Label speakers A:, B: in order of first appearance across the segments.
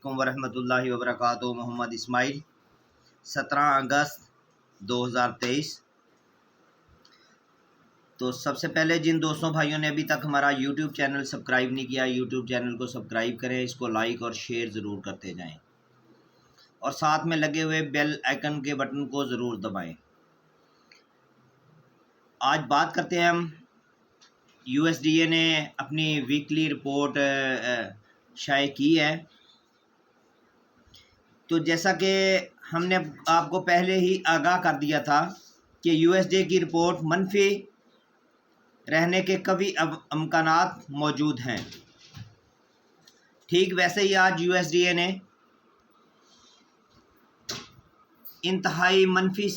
A: अलैकुम वरहमतुल्लाहि वबरकातुहू। मोहम्मद इस्माइल 17 अगस्त 2023। तो सबसे पहले जिन दोस्तों भाइयों ने अभी तक हमारा यूट्यूब चैनल सब्सक्राइब नहीं किया, यूट्यूब चैनल को सब्सक्राइब करें, इसको लाइक और शेयर ज़रूर करते जाएं और साथ में लगे हुए बेल आइकन के बटन को ज़रूर दबाएं। आज बात करते हैं हम, यूएसडीए ने अपनी वीकली रिपोर्ट शाये की है। तो जैसा कि हमने आपको पहले ही आगाह कर दिया था कि यूएसडीए की रिपोर्ट मनफी रहने के कभी अमकानात मौजूद हैं। ठीक वैसे ही आज यूएसडीए ने इंतहाई मनफी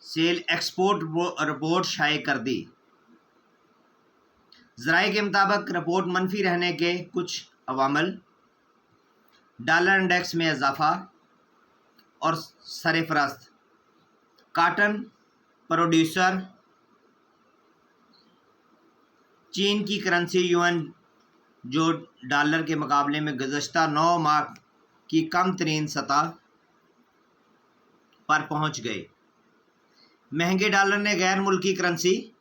A: सेल एक्सपोर्ट रिपोर्ट शाये कर दी। ज़राए के मुताबिक रिपोर्ट मनफी रहने के कुछ अवामल डॉलर इंडेक्स में इजाफा और सरफरस्त काटन प्रोड्यूसर, चीन की करेंसी युआन जो डॉलर के मुकाबले में गुज़श्ता 9 माह की कम तरीन सतह पर पहुंच गए। महंगे डॉलर ने गैर मुल्की करेंसी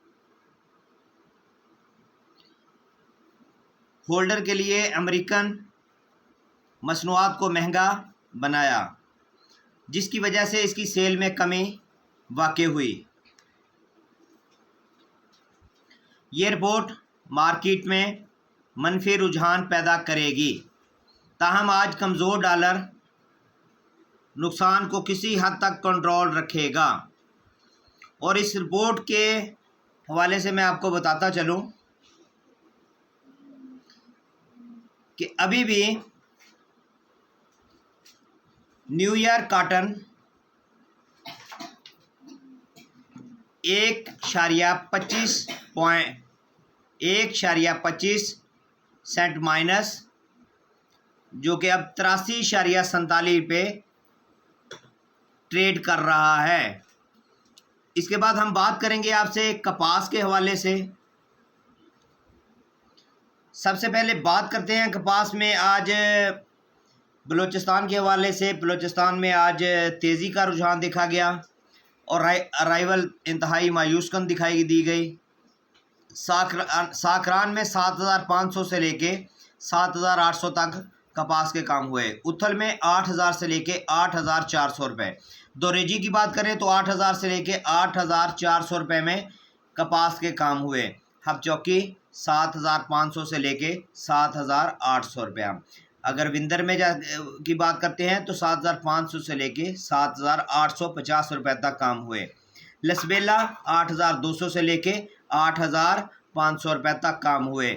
A: होल्डर के लिए अमेरिकन मसनूआत को महंगा बनाया, जिसकी वजह से इसकी सेल में कमी वाक़ई हुई। ये रिपोर्ट मार्केट में मनफी रुझान पैदा करेगी। ताहम आज कमज़ोर डॉलर नुकसान को किसी हद तक कंट्रोल रखेगा। और इस रिपोर्ट के हवाले से मैं आपको बताता चलूं कि अभी भी न्यूयॉर्क काटन 1.25 सेंट माइनस, जो कि अब 83.47 पे ट्रेड कर रहा है। इसके बाद हम बात करेंगे आपसे कपास के हवाले से। सबसे पहले बात करते हैं कपास में। आज बलूचिस्तान के हवाले से, बलूचिस्तान में आज तेज़ी का रुझान देखा गया और अराइवल इंतहाई मायूसकन दिखाई दी गई। साकरान में 7,500 से लेके 7,800 तक कपास के काम हुए। उथल में 8,000 से लेके 8,400 रुपये। दोरेजी की बात करें तो 8,000 से लेके 8,400 रुपये में कपास के काम हुए। हब चौकी 7,500 से लेके 7,800 रुपया। अगर विंदर में की बात करते हैं तो 7,500 से लेके 7,850 रुपये तक काम हुए। लसबेला 8,200 से लेके 8,500 रुपये तक काम हुए।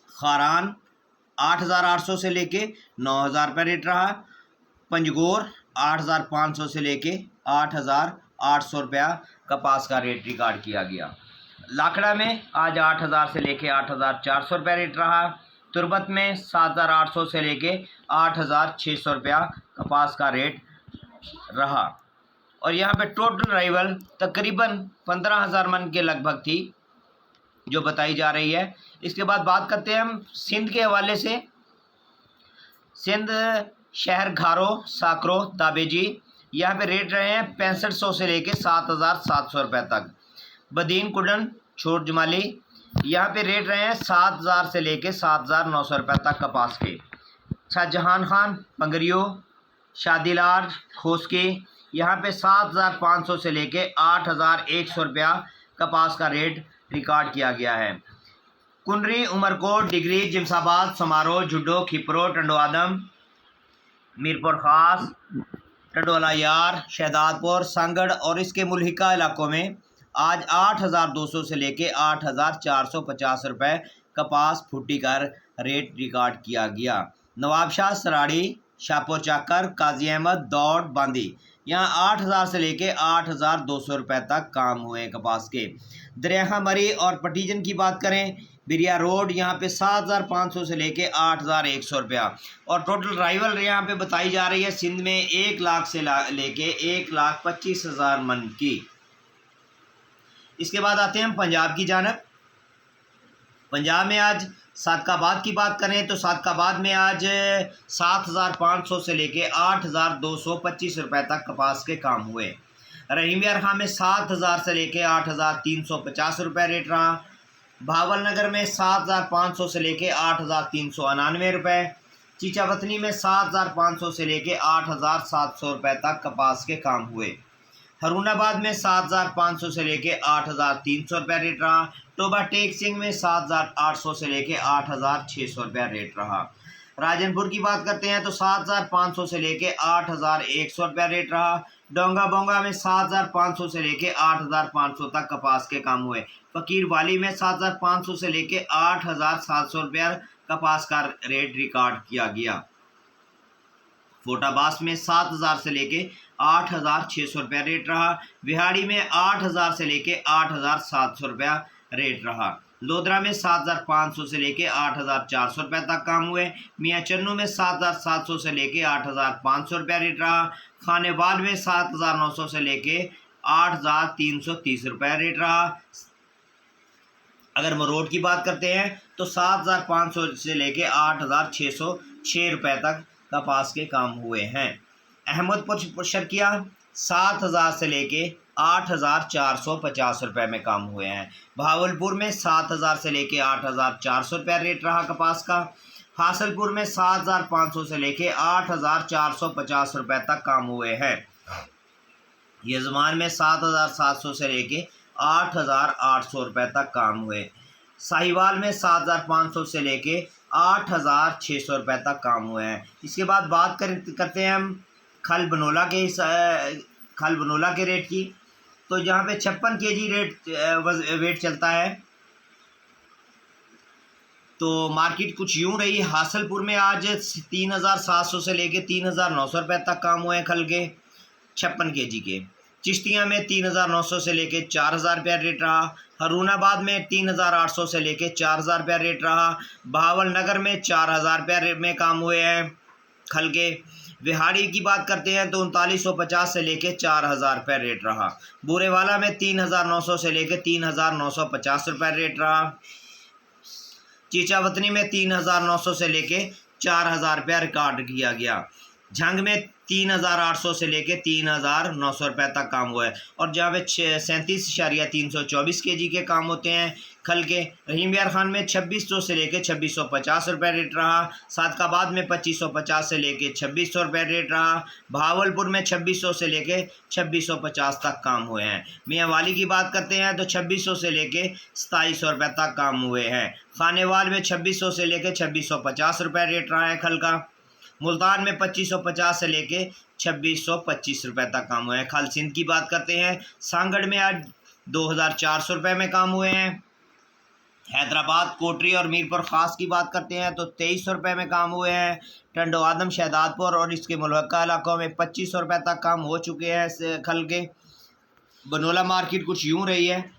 A: खारान 8,800 से लेके 9,000 रुपये रेट रहा। पंजगोर 8,500 से लेके 8,800 रुपया कपास का रेट रिकॉर्ड किया गया। लाखड़ा में आज 8,000 से लेके 8,400 रुपये रेट रहा। तुरबत में 7,800 से लेके 8,600 रुपया कपास का रेट रहा। और यहाँ पे टोटल अराइवल तकरीबन 15,000 मन के लगभग थी जो बताई जा रही है। इसके बाद बात करते हैं हम सिंध के हवाले से। सिंध शहर घारो साकरो ताबेजी, यहाँ पे रेट रहे हैं 6500 से लेके 7,700 रुपये तक। बदीन कुडन छोट जमाली, यहाँ पे रेट रहे हैं 7,000 से लेके 7,900 रुपये तक कपास के। शाहजहान खान पंगरियो शादीलार खोसके, यहाँ पे 7,500 से लेके 8,100 रुपया कपास का रेट रिकॉर्ड किया गया है। कुनरी उमरकोट डिग्री जिमसाबाद समारोह जुड्डो खिपरो टंडोआदम मीरपुर खास टंडोला यार शहदादपुर संगड़ और इसके मुल्हिका इलाकों में आज 8,200 से लेके 8,450 रुपये कपास फुट्टी का रेट रिकॉर्ड किया गया। नवाबशाह सराड़ी शाहपुर चाकर काजी अहमद दौड़ बांदी, यहाँ 8,000 से लेके 8,200 रुपये तक काम हुए कपास के। दरिया मरी और पटीजन की बात करें, बिरिया रोड यहाँ पे 7,500 से लेके 8,100 रुपया। और टोटल राइवल यहाँ पे बताई जा रही है सिंध में 1 लाख से लेके 1,25,000 मन की। इसके बाद आते हैं हम पंजाब की जानब। पंजाब में आज सादकाबाद की बात करें तो सादकाबाद में आज 7,500 से लेके 8,225 रुपये तक कपास के काम हुए। रहीम यार खां में 7,000 से लेके 8,350 रुपये रेट रहा। भावल नगर में 7,500 से लेके 8,399 रुपये। चीचावतनी में 7,500 से लेके 8,700 रुपये तक कपास के काम हुए। हरुणाबाद में 7,500 से लेके 8,300 रुपये रेट रहा। टोबा टेक सिंह में 7,800 से लेके 8,600 रुपये रेट रहा। राजनपुर की बात करते हैं तो 7,500 से लेके 8,100 रुपये रेट रहा। डोंगा बोंगा में 7,500 से लेके 8,500 तक कपास के काम हुए। फकीर वाली में 7,500 से लेके 8,700 रुपये कपास का रेट रिकॉर्ड किया गया। फोटाबास में 7,000 से लेके 8,600 रुपया रेट रहा। विहाड़ी में 8,000 से लेके 8,700 रुपया रेट रहा। लोधरा में 7,500 से लेके 8,400 रुपये तक काम हुए। मियाँ चन्नू में 7,700 से लेके 8,500 रुपया रेट रहा। खानेवाल में 7,900 से लेके 8,330 रुपया रेट रहा। अगर मरोड़ की बात करते हैं तो 7,500 से लेके 8,606 रुपये तक कपास के काम हुए हैं। अहमदपुर शर्किया 7,000 से लेके 8,450 रुपये में काम हुए हैं। भावलपुर में 7,000 से लेके 8,400 रुपये रेट रहा कपास का। हासलपुर में 7,500 से लेके 8,450 रुपये तक काम हुए हैं। यजमान में 7,700 से लेके 8,800 रुपये तक काम हुए। साहिवाल में 7,500 से लेके 8,600 रुपये तक काम हुए हैं। इसके बाद बात करते हैं हम खल बनोला के रेट की। तो जहाँ पे 56 kg वेट चलता है तो मार्केट कुछ यूँ रही। हासलपुर में आज 3,700 से लेके 3,900 रुपये तक काम हुए हैं खल के 56 kg के। चिश्तिया में 3,900 से लेके 4,000 रुपया रेट रहा। हरुणाबाद में 3,800 से लेके 4,000 रुपया रेट रहा। भावल नगर में 4,000 रुपया में काम हुए हैं खल के। विहाड़ी की बात करते हैं तो 3,950 से लेके 4,000 रुपया रेट रहा। बूरेवाला में 3,900 से लेके 3,950 रुपया रेट रहा। चीचावतनी में 3,900 से लेके 4,000 रुपया रिकॉर्ड किया गया। झंग में 3,800 से लेके 3,900 रुपये तक काम हुआ है। और जहाँ पे 37,324 kg के काम होते हैं खल के। रहीम यार खान में 2,600 से लेके 2,650 रुपये रेट रहा। सादकाबाद में 2,550 से लेके 2,600 रुपये रेट रहा। भावलपुर में 2,600 से लेके 2,650 तक काम हुए हैं। मियाँ वाली की बात करते हैं तो 2,600 से लेके 2,700 रुपये तक काम हुए हैं। खानेवाल में 2,600 से लेके 2,650 रुपये रेट रहा है खल का। मुल्तान में 2,550 से लेके 2,625 रुपये तक काम हुए हैं। खल सिंध की बात करते हैं सांगड़ में आज 2,400 रुपये में काम हुए हैं। हैदराबाद कोटरी और मीरपुर ख़ास की बात करते हैं तो 2,300 रुपये में काम हुए हैं। टंडो आदम शहदादपुर और इसके मुल्का इलाकों में 2,500 रुपये तक काम हो चुके हैं खल के। बनोला मार्केट कुछ यूँ रही है।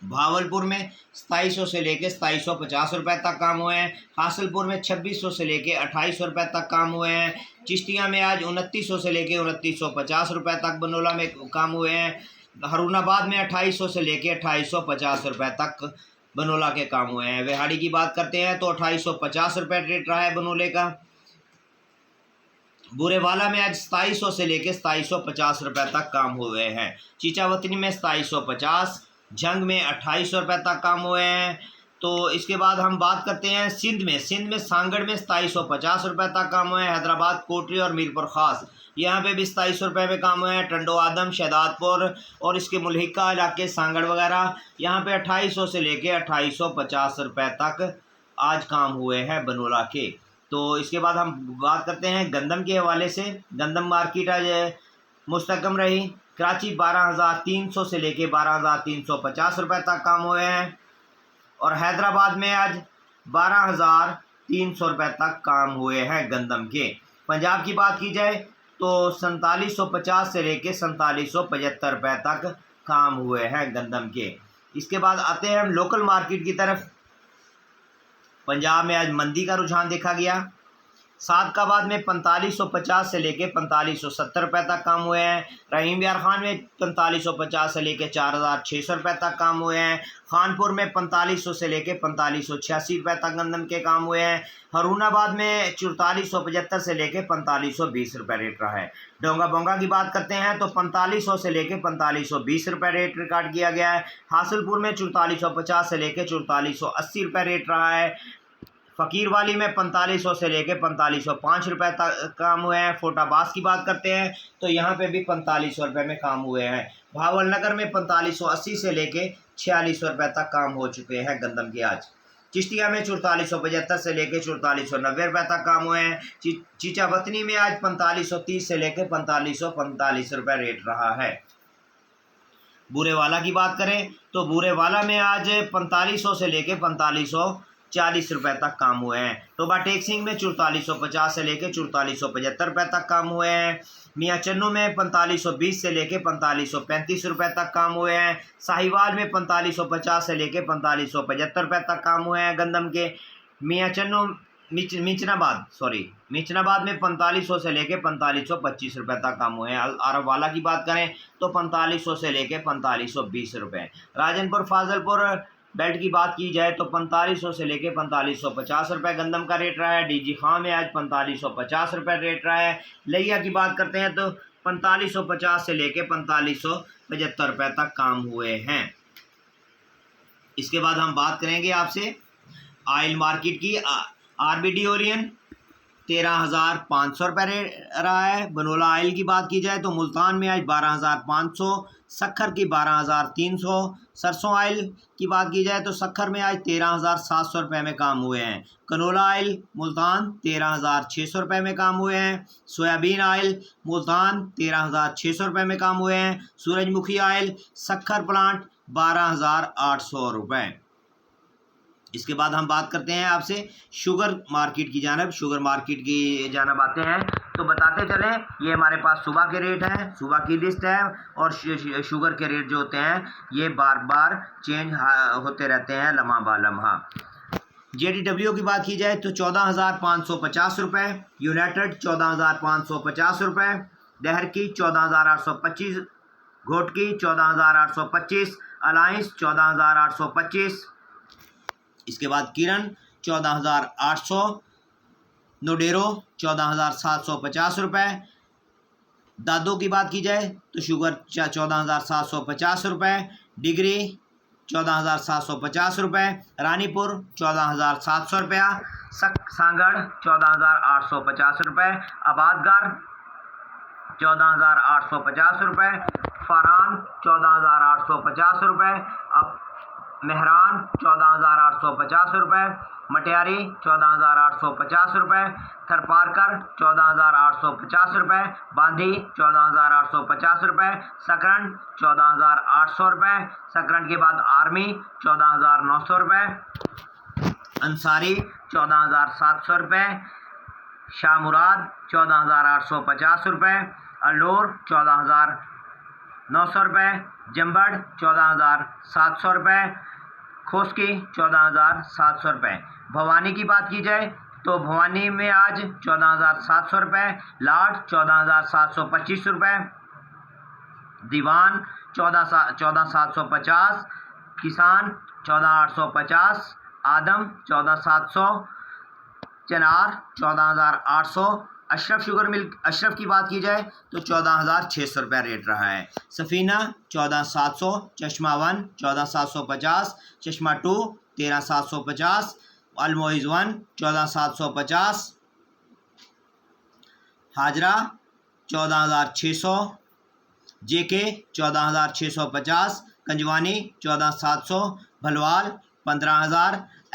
A: भावलपुर में 2,700 से लेके 2,750 रुपये तक काम हुए हैं। हासलपुर में 2,600 से लेके 2,800 रुपये तक काम हुए हैं। चिश्तिया में आज 2,900 से लेके 2,950 रुपये तक बनोला में काम हुए हैं। हरुणाबाद में 2,800 से लेके 2,850 रुपये तक बनोला के काम हुए हैं। विहाड़ी की बात करते हैं तो 2,850 रुपये रेट रहा है बनोले का। बूरेवाला में आज 2,700 से लेके 2,750 रुपये तक काम हुए हैं। चीचावतनी में 2,750, झंग में 2,800 रुपये तक काम हुए हैं। तो इसके बाद हम बात करते हैं सिंध में सांगड़ में 2,750 रुपये तक काम हुए हैं। हैदराबाद कोटरी और मीरपुर ख़ास यहाँ पे भी 2,700 रुपये में काम हुए हैं। टंडो आदम शहदादपुर और इसके मुल्हिका इलाके सांगड़ वगैरह यहाँ पे 2,800 से लेके 2,850 रुपये तक आज काम हुए हैं बनोला के। तो इसके बाद हम बात करते हैं गंदम के हवाले से। गंदम मार्केट आज मुस्तकम रही। कराची 12,300 से लेके 12,350 रुपये तक काम हुए हैं। और हैदराबाद में आज 12,300 रुपये तक काम हुए हैं गंदम के। पंजाब की बात की जाए तो 4,750 से लेके 4,775 रुपये तक काम हुए हैं गंदम के। इसके बाद आते हैं हम लोकल मार्केट की तरफ। पंजाब में आज मंदी का रुझान देखा गया। सादकाबाद में 4550 से लेके 4570 रुपये तक काम हुए हैं। रहीम यार खान में 4550 से लेके 4600 रुपये तक काम हुए हैं। खानपुर में 4500 से लेके 4586 रुपये तक गंदम के काम हुए हैं। हरूनाबाद में 4475 से लेके 4520 रुपये रेट रहा है। डोंगा बोंगा की बात करते हैं तो 4500 से लेके 4520 रुपये रेट रिकॉर्ड किया गया है। हासिलपुर में 4450 से लेके 4480 रुपये रेट रहा है। फ़कीरवाली में 4500 से लेके 4505 रुपये तक काम हुए हैं। फोटाबाज की बात करते हैं तो यहाँ पे भी 4500 रुपये में काम हुए हैं। भावलनगर में 4580 से लेके 4600 रुपये तक काम हो चुके हैं गंदम के आज। चिश्तिया में 4475 से लेके 4490 रुपये तक काम हुए हैं। चीचावतनी में आज 4530 से लेके 4545 रुपये रेट रहा है। बूरेवाला की बात करें तो बूरेवाला में आज 4500 से लेके 4540 रुपये तक काम हुए हैं। टोबा टेक्सिंग में 4450 से लेके 4475 रुपये तक काम हुए हैं। मियाँ चन्नू में 4520 से लेके 4535 रुपये तक काम हुए हैं। साहिवाल में 4550 से लेके 4575 रुपये तक काम हुए हैं गंदम के। मियाँ चन्नू मिचनाबाद में 4500 से लेके 4525 रुपये तक काम हुए हैं। अरब वाला की बात करें तो 4500 से लेके 4520 रुपये। राजनपुर फाजलपुर बेल्ट की बात की जाए तो 4500 से लेके 4550 रुपये गंदम का रेट रहा है। डीजी खां में आज 4550 रुपये रेट रहा है। लिया की बात करते हैं तो 4550 से लेके 4575 रुपये तक काम हुए हैं। इसके बाद हम बात करेंगे आपसे ऑयल मार्केट की। आरबीडी ओरियन 13,500 रुपये रहा है। बनोला ऑयल की बात की जाए तो मुल्तान में आज 12,500, सक्खर की 12,300। सरसों ऑयल की बात की जाए तो सक्खर में आज 13,700 रुपये में काम हुए हैं। कनोला ऑयल मुल्तान 13,600 रुपये में काम हुए हैं। सोयाबीन ऑयल मुल्तान 13,600 रुपये में काम हुए हैं। सूरजमुखी ऑयल सक्खर प्लांट 12,800 रुपये। इसके बाद हम बात करते हैं आपसे शुगर मार्केट की जानब। शुगर मार्केट की जानब आते हैं तो बताते चलें ये हमारे पास सुबह के रेट हैं, सुबह की लिस्ट है और शुगर के रेट जो होते हैं ये बार बार चेंज होते रहते हैं लम्हा बा लम्हा। JDW की बात की जाए तो 14,550 रुपये। यूनाइटेड 14,550 रुपये। डहर की 14,825। घोट की 14,825। अलायंस 14,825। इसके बाद किरण 14,800। नोडेरो 14,750 रुपये। दादो की बात की जाए तो शुगर 14,750 रुपये। डिग्री 14,750 रुपये। रानीपुर 14,700 रुपया। सांगड़ 14,850 रुपये। आबादगार 14,850 रुपये। फरहान 14,850 रुपये। अब मेहरान 14,850 रुपये। मटियारी 14,850 रुपये। थरपारकर 14,850 रुपये। बांधी 14,850 रुपये। सकरंड 14,800 रुपये। सकरंड के बाद आर्मी 14,900 रुपये। अंसारी 14,700 रुपये। शाह मुराद 14,850 रुपये। अल्लोर 14,900 रुपये। जम्बड़ 14,700 रुपये। खोसकी 14,700 रुपये। भवानी की बात की जाए तो भवानी में आज 14,700 रुपये। लाट 14,725 रुपये। दीवान 14,750। किसान 14,850। आदम 14,700। चनार 14,800। अशरफ शुगर मिल्क अशरफ की बात की जाए तो 14,600 रुपये रेट रहा है। सफ़ीना 14,700। चश्मा 1 14,750। Chashma 2 13,750। Almoiz 1 14,750। Hajra 14,600। JK 14,650। Kanjwani 14,700। Bhalwal 15,000।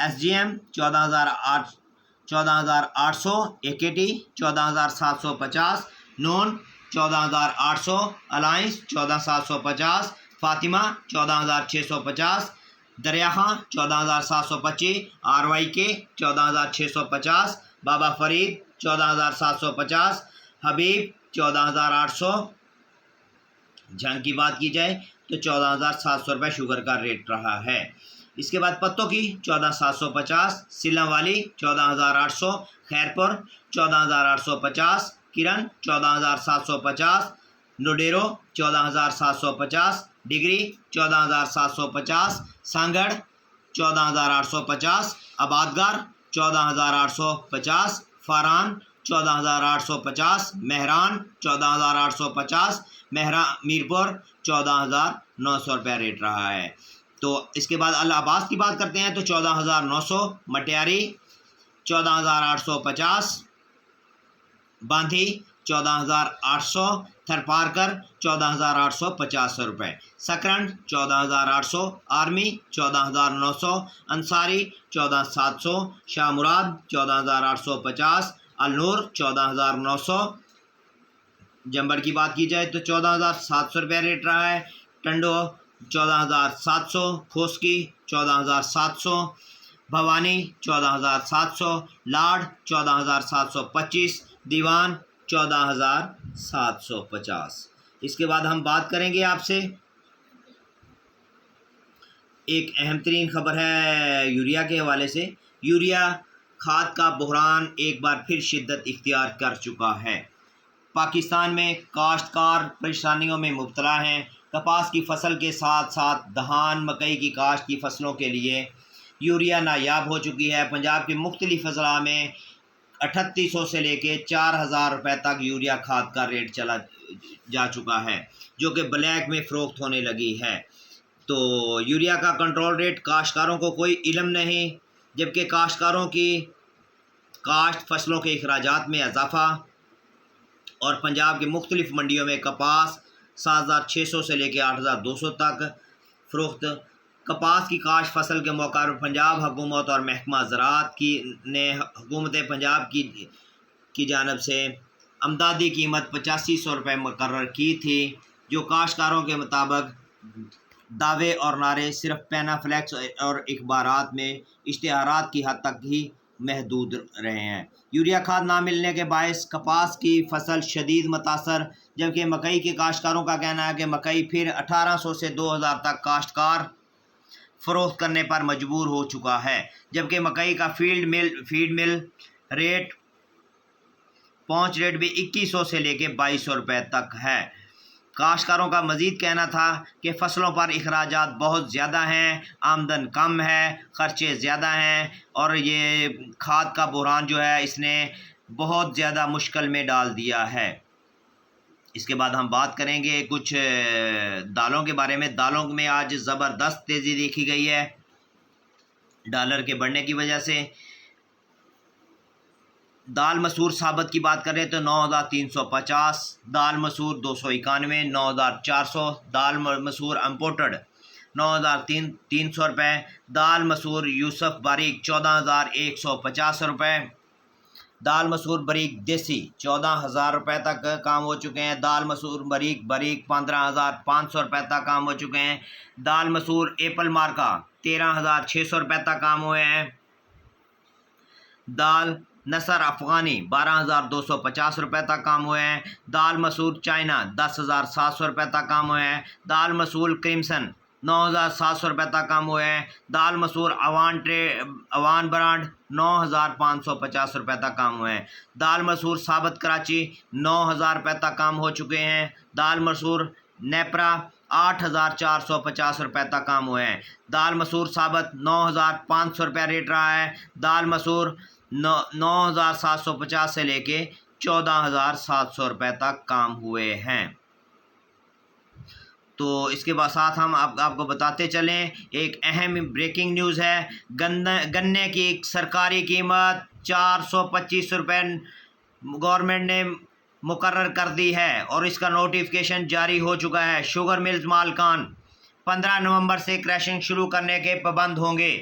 A: SGM 14,800। AKT 14,750। Noon 14,800। Alliance 14,750। Fatima 14,650। Darya खां 14,725। RYK 14,650। बाबा फरीद 14,750। हबीब 14,800। झंग की बात की जाए तो 14,700 रुपये शुगर का रेट रहा है। इसके बाद पत्तों की 14,750, सिलम वाली 14,800, खैरपुर 14,850, किरण 14,750, नोडेरो 14,750, डिग्री 14,750, सांगड़ 14,850, आबादगार 14,850, फारान 14,850, मेहरान 14,850, मीरपुर 14,900 रुपये रेट रहा है। तो इसके बाद अल अब्बास की बात करते हैं तो 14,900, मटियारी 14,850, बांधी 14,800, थरपारकर 14,850 रुपये, सकरंड 14,800, आर्मी 14,900, अंसारी 14,700, शाह मुराद 14,850, अलनूर 14,900। जंबर की बात की जाए तो 14,700 रुपये रेट रहा है। टंडो 14,700, खोसकी 14,700, भवानी 14,700, लाड 14,725, दीवान 14,750। इसके बाद हम बात करेंगे आपसे एक अहम तरीन खबर है यूरिया के हवाले से। यूरिया खाद का बहरान एक बार फिर शिद्दत इख्तियार कर चुका है। पाकिस्तान में काश्तकार परेशानियों में मुब्तला हैं। कपास की फसल के साथ साथ धान मकई की काश्त की फसलों के लिए यूरिया नायाब हो चुकी है। पंजाब के मुख्तलिफ अजला में 3800 से लेके 4,000 रुपये तक यूरिया खाद का रेट चला जा चुका है, जो कि ब्लैक में फ़रोख्त होने लगी है। तो यूरिया का कंट्रोल रेट काश्तकारों को कोई इल्म नहीं, जबकि काश्तकारों की काश्त फसलों के अखराजात में इजाफ़ा और पंजाब की मुख्तलिफ मंडियों में कपास 7,600 से लेकर 8,200 तक फ़रोख्त। कपास की काश्त फसल के मौका पर पंजाब हुकूमत और महकमा ज़राअत ने हुकूमत पंजाब की जानब से अमदादी कीमत 8500 रुपये मुकर्रर की थी, जो काश्तकारों के मुताबिक दावे और नारे सिर्फ पैनाफ्लेक्स और अखबारात में इश्तिहारात की हद तक ही महदूद रहे हैं। यूरिया खाद ना मिलने के बायस कपास की फसल शदीद मुतासर, जबकि मकई के काश्तकारों का कहना है कि मकई फिर 1800 से 2000 तक काश्तकार फ़रोख्त करने पर मजबूर हो चुका है, जबकि मकई का फीड मिल रेट पहुँच रेट भी 2100 से लेकर 2200 रुपये तक है। काश्तकारों का मज़ीद कहना था कि फ़सलों पर अखराजात बहुत ज़्यादा हैं, आमदन कम है, ख़र्चे ज़्यादा हैं और ये खाद का बहरान जो है इसने बहुत ज़्यादा मुश्किल में डाल दिया है। इसके बाद हम बात करेंगे कुछ दालों के बारे में। दालों में आज ज़बरदस्त तेज़ी देखी गई है डॉलर के बढ़ने की वजह से। दाल मसूर साबत की बात करें तो 9,350, दाल मसूर 291, 9,400, दाल मसूर इम्पोर्टेड 9,300 रुपये, दाल मसूर यूसुफ बारीक 14,150 रुपये, दाल मसूर बारीक देसी 14,000 रुपये तक काम हो चुके हैं, दाल मसूर बारीक 15,500 रुपये तक काम हो चुके हैं, दाल मसूर एप्पल मार्का 13,600 रुपये तक काम हुए हैं, दाल नसर अफ़गानी 12,250 रुपये तक काम हुए हैं, दाल मसूर चाइना 10,700 रुपये तक काम हुए हैं, दाल मसूर क्रिम्सन 9,700 रुपये तक काम हुए हैं, दाल मसूर अवान ब्रांड 9,550 रुपये तक काम हुए हैं, दाल मसूर साबत कराची 9,000 रुपये तक काम हो चुके हैं, दाल मसूर नेपरा 8,450 रुपये तक काम हुए हैं, दाल मसूर साबत 9,500 रुपये रेट रहा है, दाल मसूर 9,750 से लेके 14,700 रुपये तक काम हुए हैं। तो इसके बाद साथ हम आपको बताते चलें एक अहम ब्रेकिंग न्यूज़ है। गन्ने की सरकारी कीमत 425 रुपये गवर्नमेंट ने मुकर्रर कर दी है और इसका नोटिफिकेशन जारी हो चुका है। शुगर मिल्स मालकान 15 नवंबर से क्रैशिंग शुरू करने के पाबंद होंगे।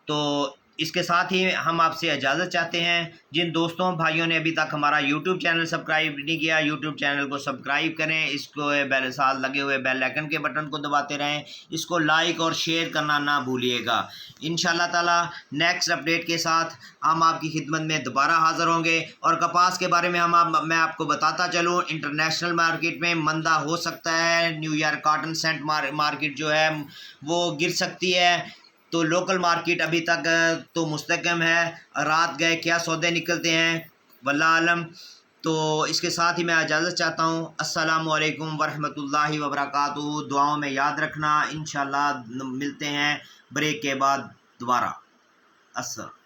A: तो इसके साथ ही हम आपसे इजाज़त चाहते हैं। जिन दोस्तों भाइयों ने अभी तक हमारा यूट्यूब चैनल सब्सक्राइब नहीं किया, यूट्यूब चैनल को सब्सक्राइब करें, इसको बेल साथ लगे हुए बेल आइकन के बटन को दबाते रहें, इसको लाइक और शेयर करना ना भूलिएगा। इंशाल्लाह ताला नेक्स्ट अपडेट के साथ हम आपकी खिदमत में दोबारा हाज़िर होंगे। और कपास के बारे में मैं आपको बताता चलूँ, इंटरनेशनल मार्केट में मंदा हो सकता है, न्यूयॉर्क कॉटन सेंट मार्केट जो है वो गिर सकती है। तो लोकल मार्केट अभी तक तो मुस्तकम है, रात गए क्या सौदे निकलते हैं वल्लाह आलम। तो इसके साथ ही मैं इजाज़त चाहता हूँ। अस्सलामु अलैकुम वरहमतुल्लाहि वबरकातुहू। दुआओं में याद रखना। इंशाल्लाह मिलते हैं ब्रेक के बाद दोबारा। अस्सलाम।